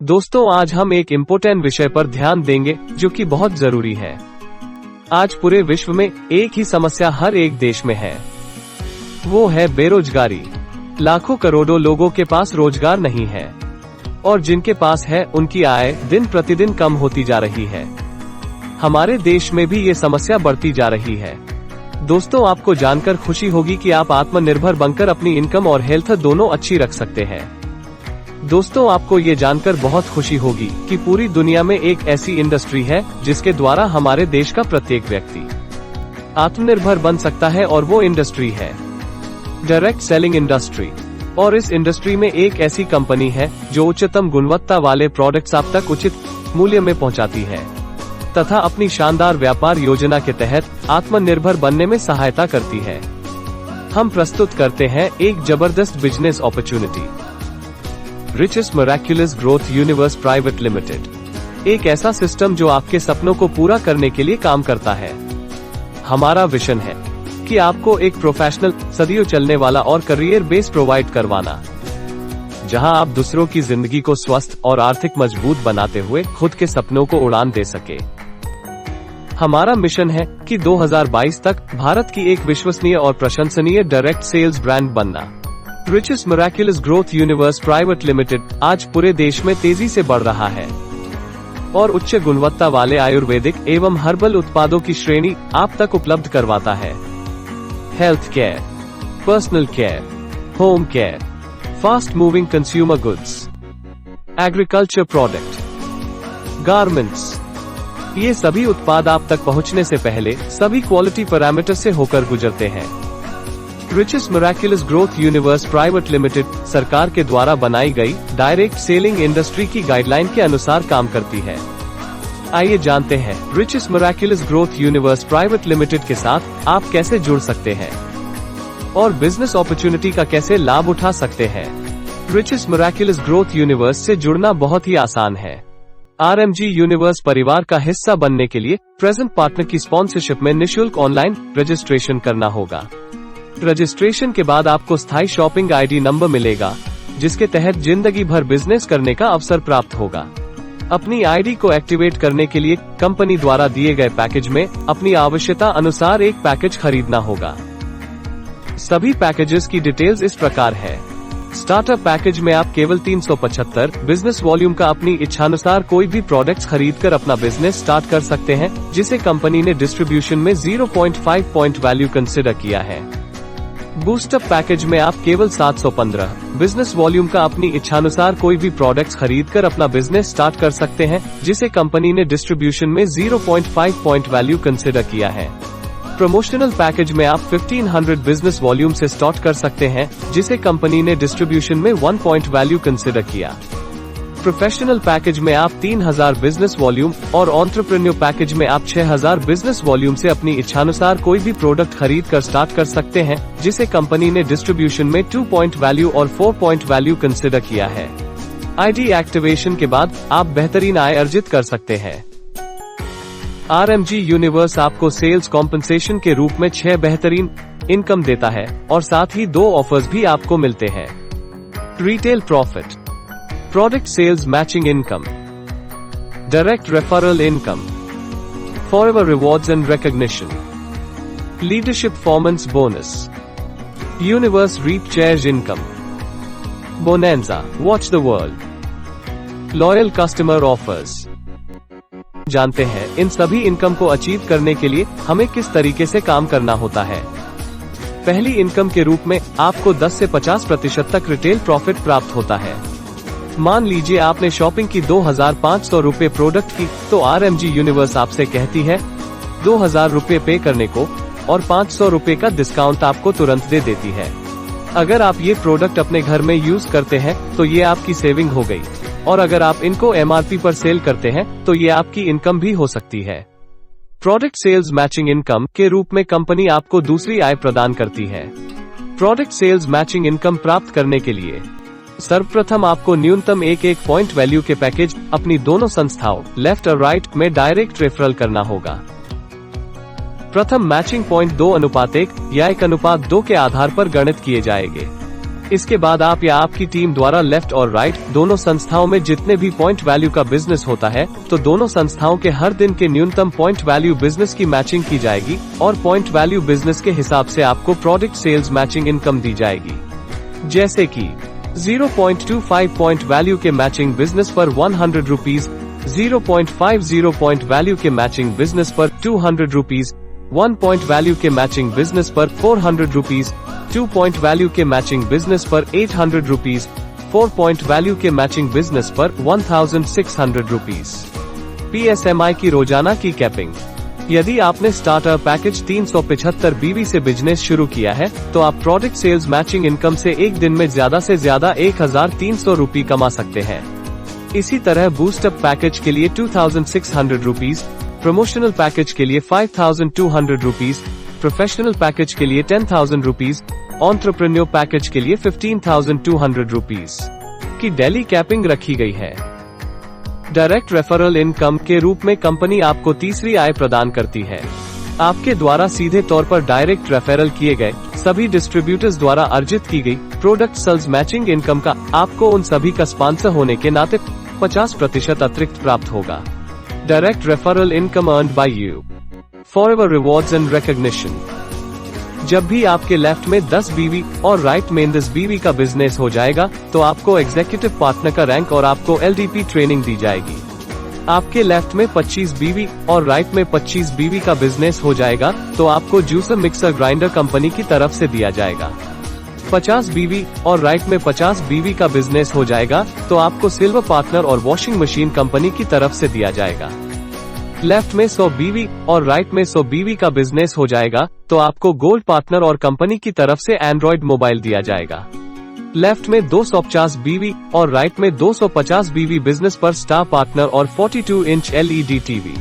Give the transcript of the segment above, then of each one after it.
दोस्तों, आज हम एक इम्पोर्टेंट विषय पर ध्यान देंगे जो कि बहुत जरूरी है। आज पूरे विश्व में एक ही समस्या हर एक देश में है, वो है बेरोजगारी। लाखों करोड़ों लोगों के पास रोजगार नहीं है और जिनके पास है उनकी आय दिन प्रतिदिन कम होती जा रही है। हमारे देश में भी ये समस्या बढ़ती जा रही है। दोस्तों, आपको जानकर खुशी होगी कि आप आत्मनिर्भर बनकर अपनी इनकम और हेल्थ दोनों अच्छी रख सकते हैं। दोस्तों, आपको ये जानकर बहुत खुशी होगी कि पूरी दुनिया में एक ऐसी इंडस्ट्री है जिसके द्वारा हमारे देश का प्रत्येक व्यक्ति आत्मनिर्भर बन सकता है और वो इंडस्ट्री है डायरेक्ट सेलिंग इंडस्ट्री। और इस इंडस्ट्री में एक ऐसी कंपनी है जो उच्चतम गुणवत्ता वाले प्रोडक्ट्स आप तक उचित मूल्य में पहुंचाती है तथा अपनी शानदार व्यापार योजना के तहत आत्मनिर्भर बनने में सहायता करती है। हम प्रस्तुत करते हैं एक जबरदस्त business opportunity, richest miraculous growth universe private limited. एक ऐसा सिस्टम जो आपके सपनों को पूरा करने के लिए काम करता है। हमारा विजन है कि आपको एक प्रोफेशनल, सदियों चलने वाला और करियर बेस प्रोवाइड करवाना, जहां आप दूसरों की जिंदगी को स्वस्थ और आर्थिक मजबूत बनाते हुए खुद के सपनों को उड़ान दे सके। हमारा मिशन है कि 2022 तक भारत की एक विश्वसनीय और प्रशंसनीय डायरेक्ट सेल्स ब्रांड बनना। Richest miraculous growth universe private limited आज पूरे देश में तेजी से बढ़ रहा है और उच्च गुणवत्ता वाले आयुर्वेदिक एवं हर्बल उत्पादों की श्रेणी आप तक उपलब्ध करवाता है। Health care, personal care, home care, fast moving consumer goods, agriculture product, garments, ये सभी उत्पाद आप तक पहुंचने से पहले सभी क्वालिटी पैरामीटर से होकर गुजरते हैं। Richest miraculous growth universe private limited सरकार के द्वारा बनाई गई डायरेक्ट सेलिंग इंडस्ट्री की गाइडलाइन के अनुसार काम करती है। आइए जानते हैं richest miraculous growth universe private limited के साथ आप कैसे जुड़ सकते हैं और बिजनेस अपॉर्चुनिटी का कैसे लाभ उठा सकते हैं। रिचेस्ट मिरेक्युलस ग्रोथ यूनिवर्स से जुड़ना बहुत ही आसान है। RMG यूनिवर्स परिवार का हिस्सा बनने के लिए प्रेजेंट पार्टनर की स्पॉन्सरशिप में निशुल्क ऑनलाइन रजिस्ट्रेशन करना होगा। रजिस्ट्रेशन के बाद आपको स्थायी शॉपिंग ID नंबर मिलेगा, जिसके तहत जिंदगी भर बिजनेस करने का अवसर प्राप्त होगा। अपनी ID को एक्टिवेट करने के लिए कंपनी द्वारा दिए गए पैकेज में अपनी आवश्यकता अनुसार एक पैकेज खरीदना होगा। सभी पैकेजेस की डिटेल्स इस प्रकार है। स्टार्टर पैकेज में आप केवल 375 बिजनेस वॉल्यूम का अपनी इच्छानुसार कोई भी प्रोडक्ट्स खरीदकर अपना बिजनेस स्टार्ट कर सकते हैं, जिसे कंपनी ने डिस्ट्रीब्यूशन में 0.5 पॉइंट वैल्यू कंसिडर किया है। बूस्टअप पैकेज में आप केवल 715 बिजनेस वॉल्यूम का अपनी इच्छानुसार कोई भी प्रोडक्ट्स खरीदकर अपना बिजनेस स्टार्ट कर सकते हैं, जिसे कंपनी ने डिस्ट्रीब्यूशन में 0.5 पॉइंट वैल्यू कंसिडर किया है। प्रमोशनल पैकेज में आप 1500 बिजनेस वॉल्यूम से स्टार्ट कर सकते हैं, जिसे कंपनी ने डिस्ट्रीब्यूशन में 1 पॉइंट वैल्यू कंसिडर किया। प्रोफेशनल पैकेज में आप 3000 बिजनेस वॉल्यूम और एंटरप्रेन्योर पैकेज में आप 6000 बिजनेस वॉल्यूम से अपनी इच्छानुसार कोई भी प्रोडक्ट खरीद कर स्टार्ट कर सकते हैं, जिसे कंपनी ने डिस्ट्रीब्यूशन में 2 पॉइंट वैल्यू और 4 पॉइंट वैल्यू कंसिडर किया है। ID एक्टिवेशन के बाद आप बेहतरीन आय अर्जित कर सकते हैं। RMG यूनिवर्स आपको सेल्स कॉम्पनसेशन के रूप में 6 बेहतरीन इनकम देता है और साथ ही 2 ऑफर्स भी आपको मिलते हैं। Retail profit, product sales matching income, direct referral income, forever rewards and recognition, leadership performance bonus, universe reap chairs income, bonanza watch the world, loyal customer offers. जानते हैं इन सभी इनकम को अचीव करने के लिए हमें किस तरीके से काम करना होता है। पहली इनकम के रूप में आपको 10 से 50% तक रिटेल प्रॉफिट प्राप्त होता है। मान लीजिए आपने शॉपिंग की 2500 रुपए प्रोडक्ट की, तो RMG यूनिवर्स आपसे कहती है 2000 रुपए पे करने को और 500 रुपए का डिस्काउंट आपको तुरंत दे देती है। अगर आप ये प्रोडक्ट अपने घर में यूज करते हैं तो ये आपकी सेविंग हो गई, और अगर आप इनको MRP पर सेल करते हैं तो ये आपकी इनकम भी हो सकती है। प्रोडक्ट सेल्स मैचिंग इनकम के रूप में कंपनी आपको दूसरी आय प्रदान करती है। प्रोडक्ट सेल्स मैचिंग इनकम प्राप्त करने के लिए सर्वप्रथम आपको न्यूनतम 1 पॉइंट वैल्यू के पैकेज अपनी दोनों संस्थाओं लेफ्ट और राइट में डायरेक्ट रेफरल करना होगा। प्रथम मैचिंग पॉइंट 2:1 या 1:2 के आधार पर गणित किए जाएंगे। इसके बाद आप या आपकी टीम द्वारा लेफ्ट और राइट दोनों संस्थाओं में जितने भी पॉइंट वैल्यू का बिजनेस होता है, तो दोनों संस्थाओं के हर दिन के न्यूनतम पॉइंट वैल्यू बिजनेस की मैचिंग की जाएगी और पॉइंट वैल्यू बिजनेस के हिसाब से आपको प्रोडक्ट सेल्स मैचिंग इनकम दी जाएगी। जैसे कि 0.25 पॉइंट वैल्यू के मैचिंग बिजनेस पर 100 रुपीज, 0.50 पॉइंट वैल्यू के मैचिंग बिजनेस पर 200 रुपीज, 1 पॉइंट वैल्यू के मैचिंग बिजनेस पर 400 रुपीज, 2 पॉइंट वैल्यू के मैचिंग बिजनेस पर 800 रुपीज, 4 पॉइंट वैल्यू के मैचिंग बिजनेस पर 1600 रुपीज। PSMI की रोजाना की कैपिंग। यदि आपने स्टार्टर पैकेज 375 BV से बिजनेस शुरू किया है, तो आप प्रोडक्ट सेल्स मैचिंग इनकम से एक दिन में ज्यादा से ज्यादा 1300 रुपये कमा सकते हैं। इसी तरह बूस्टअप पैकेज के लिए 2600 रुपीज, प्रमोशनल पैकेज के लिए 5200 रुपीज, प्रोफेशनल पैकेज के लिए 10,000 रुपीज, एंटरप्रेन्योर पैकेज के लिए 15,200 रुपीज की डेली कैपिंग रखी गई है। डायरेक्ट रेफरल इनकम के रूप में कंपनी आपको तीसरी आय प्रदान करती है। आपके द्वारा सीधे तौर पर डायरेक्ट रेफरल किए गए सभी डिस्ट्रीब्यूटर्स द्वारा अर्जित की गई प्रोडक्ट सेल्स मैचिंग इनकम का आपको उन सभी का स्पॉन्सर होने के नाते 50% अतिरिक्त प्राप्त होगा। Direct referral income earned by you. Forever rewards and recognition. जब भी आपके लेफ्ट में 10 BV और राइट में 10 BV का बिजनेस हो जाएगा, तो आपको एग्जीक्यूटिव पार्टनर का रैंक और आपको LDP ट्रेनिंग दी जाएगी। आपके लेफ्ट में 25 BV और राइट में 25 BV का बिजनेस हो जाएगा, तो आपको जूसर मिक्सर ग्राइंडर कंपनी की तरफ से दिया जाएगा। 50 BV और राइट में 50 BV का बिजनेस हो जाएगा, तो आपको सिल्वर पार्टनर और वॉशिंग मशीन कंपनी की तरफ से दिया जाएगा। लेफ्ट में 100 BV और राइट में 100 BV का बिजनेस हो जाएगा, तो आपको गोल्ड पार्टनर और कंपनी की तरफ से एंड्रॉइड मोबाइल दिया जाएगा। लेफ्ट में 250 BV और राइट में 250 BV बिजनेस पर स्टार पार्टनर और 42 इंच LED टीवी।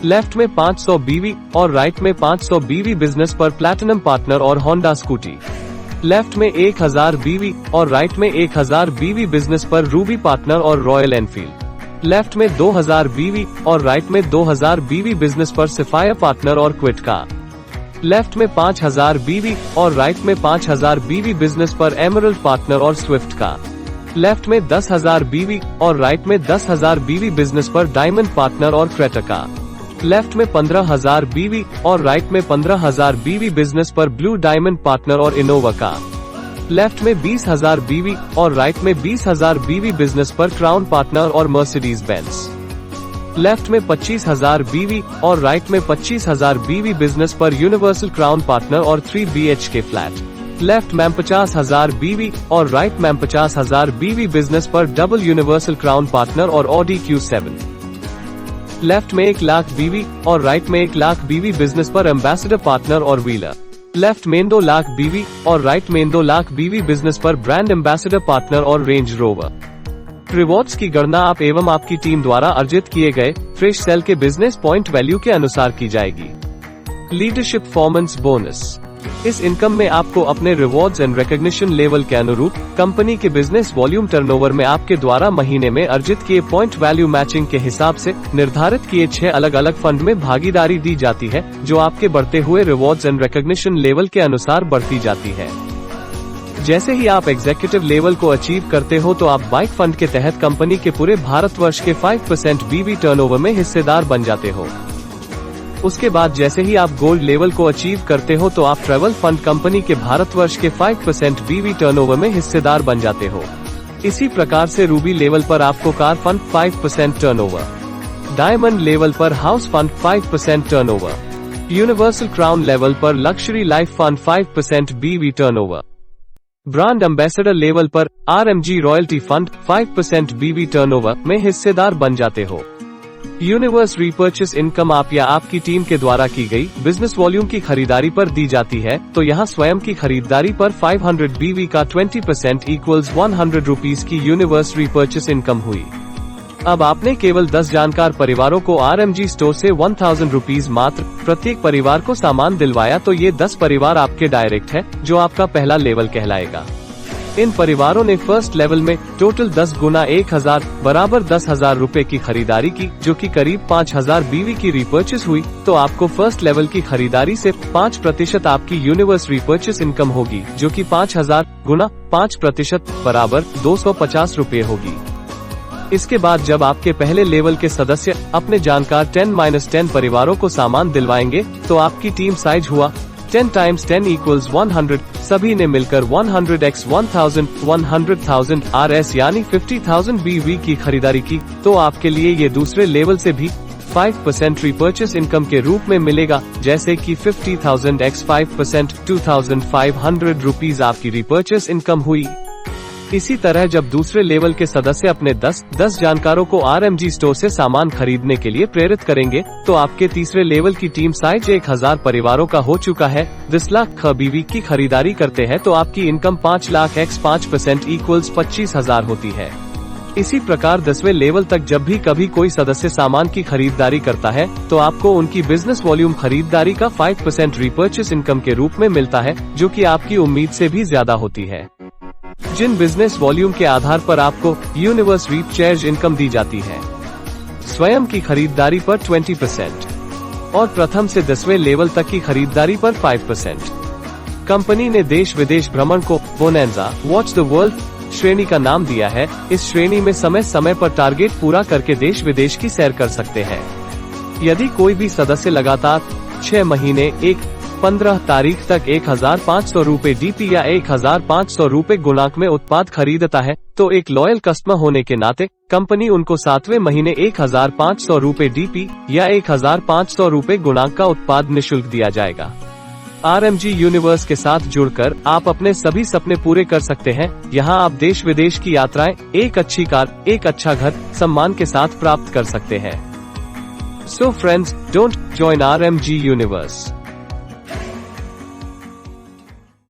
लेफ्ट में 500 BV और राइट में 500 BV बिजनेस पर प्लैटिनम पार्टनर और होंडा स्कूटी। लेफ्ट में 1000 BV और राइट में 1000 BV बिजनेस पर रूबी पार्टनर और रॉयल एनफील्ड। लेफ्ट में 2000 BV और राइट में 2000 BV बिजनेस पर सफायर पार्टनर और क्विटका। लेफ्ट में 5000 BV और राइट में 5000 BV बिजनेस पर एमरल्ड पार्टनर और स्विफ्ट का। लेफ्ट में 10,000 BV और राइट में 10,000 BV बिजनेस पर डायमंड पार्टनर और क्रेटा का। लेफ्ट में 15,000 BV और राइट में 15,000 BV बिजनेस पर ब्लू डायमंड पार्टनर और इनोवा का। लेफ्ट में 20,000 BV और राइट में 20,000 BV बिजनेस पर क्राउन पार्टनर और मर्सिडीज बेंज। लेफ्ट में 25,000 BV और राइट में 25,000 BV बिजनेस पर यूनिवर्सल क्राउन पार्टनर और 3 BHK फ्लैट। लेफ्ट में 50,000 BV और राइट में 50,000 BV बिजनेस पर डबल यूनिवर्सल क्राउन पार्टनर और ऑडी Q7। लेफ्ट में 1 लाख BV और राइट में 1 लाख BV बिजनेस पर एम्बेसडर पार्टनर और व्हीलर। लेफ्ट में 2 लाख BV और राइट में 2 लाख BV बिजनेस पर ब्रांड एम्बेसडर पार्टनर और रेंज रोवर। रिवॉर्ड्स की गणना आप एवं आपकी टीम द्वारा अर्जित किए गए फ्रेश सेल के बिजनेस पॉइंट वैल्यू के अनुसार की जाएगी। Leadership performance bonus. इस इनकम में आपको अपने रिवॉर्ड्स एंड रिकॉग्निशन लेवल के अनुरूप कंपनी के बिजनेस वॉल्यूम टर्नओवर में आपके द्वारा महीने में अर्जित किए पॉइंट वैल्यू मैचिंग के हिसाब से निर्धारित किए 6 अलग अलग फंड में भागीदारी दी जाती है, जो आपके बढ़ते हुए रिवॉर्ड्स एंड रिकॉग्निशन लेवल के अनुसार बढ़ती जाती है। जैसे ही आप एग्जीक्यूटिव लेवल को अचीव करते हो, तो आप बाइक फंड के तहत कंपनी के पूरे भारतवर्ष के 5% BV टर्नओवर में हिस्सेदार बन जाते हो। उसके बाद जैसे ही आप गोल्ड लेवल को अचीव करते हो, तो आप ट्रेवल फंड कंपनी के भारतवर्ष के 5% BV टर्नओवर में हिस्सेदार बन जाते हो। इसी प्रकार से रूबी लेवल पर आपको car fund 5% turnover, diamond level पर house fund 5% turnover, universal crown level पर luxury life fund 5% BV turnover, brand ambassador level पर RMG royalty fund 5% BV turnover में हिस्सेदार बन जाते हो। यूनिवर्स रीपर्चेस इनकम आप या आपकी टीम के द्वारा की गई बिजनेस वॉल्यूम की खरीदारी पर दी जाती है, तो यहाँ स्वयं की खरीदारी पर 500 BV का 20% इक्वल्स 100 रुपीज की यूनिवर्स रीपर्चेस इनकम हुई। अब आपने केवल 10 जानकार परिवारों को RMG स्टोर से 1000 रुपीज मात्र प्रत्येक परिवार को सामान दिलवाया, तो ये 10 परिवार आपके डायरेक्ट है, जो आपका पहला लेवल कहलाएगा। इन परिवारों ने फर्स्ट लेवल में टोटल 10 गुना 1000 बराबर 10,000 रुपए की खरीदारी की, जो कि करीब 5,000 बीवी की रिपर्चेस हुई। तो आपको फर्स्ट लेवल की खरीदारी से 5% आपकी यूनिवर्स रिपर्चेस इनकम होगी, जो कि 5,000 गुना 5% बराबर 250 रुपए होगी। इसके बाद जब आपके पहले लेवल के सदस्य अपने जानकार 10-10 परिवारों को सामान दिलवाएंगे, तो आपकी टीम साइज हुआ 10 × 10 = 100। सभी ने मिलकर 100x 1000 100,000 RS यानी 50,000 BV की खरीदारी की। तो आपके लिए ये दूसरे लेवल से भी 5% रिपर्चेस इनकम के रूप में मिलेगा, जैसे कि 50,000 x 5% 2,500 रुपीज आपकी रिपर्चेस इनकम हुई। इसी तरह जब दूसरे लेवल के सदस्य अपने 10 जानकारों को RMG स्टोर से सामान खरीदने के लिए प्रेरित करेंगे, तो आपके तीसरे लेवल की टीम साइज 1000 परिवारों का हो चुका है। 10 लाख BV की खरीदारी करते हैं तो आपकी इनकम 5 लाख x 5% = 25,000 होती है। इसी प्रकार 10वें लेवल तक जब भी कभी कोई सदस्य सामान की खरीदारी करता है, तो आपको उनकी बिजनेस वॉल्यूम खरीदारी का 5% रिपर्चेस इनकम के रूप में मिलता है, जो कि आपकी उम्मीद से भी ज्यादा होती है। जिन बिजनेस वॉल्यूम के आधार पर आपको यूनिवर्स रिपर्चेस इनकम दी जाती है, स्वयं की खरीदारी पर 20% और प्रथम से 10वें लेवल तक की खरीदारी पर 5%। कंपनी ने देश विदेश भ्रमण को बोनेंजा वॉच द वर्ल्ड श्रेणी का नाम दिया है। इस श्रेणी में समय समय पर टारगेट पूरा करके देश विदेश की सैर कर सकते हैं। यदि कोई भी सदस्य लगातार 6 महीने 15 तारीख तक 1,500 रुपए DP या 1,500 रुपए गुणांक में उत्पाद खरीदता है, तो एक लॉयल कस्टमर होने के नाते कंपनी उनको 7वें महीने 1,500 रुपए DP या 1,500 रुपए गुणांक का उत्पाद निःशुल्क दिया जाएगा। RMG यूनिवर्स के साथ जुड़कर आप अपने सभी सपने पूरे कर सकते हैं। यहाँ आप देश विदेश की यात्राएं, एक अच्छी कार, एक अच्छा घर सम्मान के साथ प्राप्त कर सकते हैं। So friends, don't join RMG universe.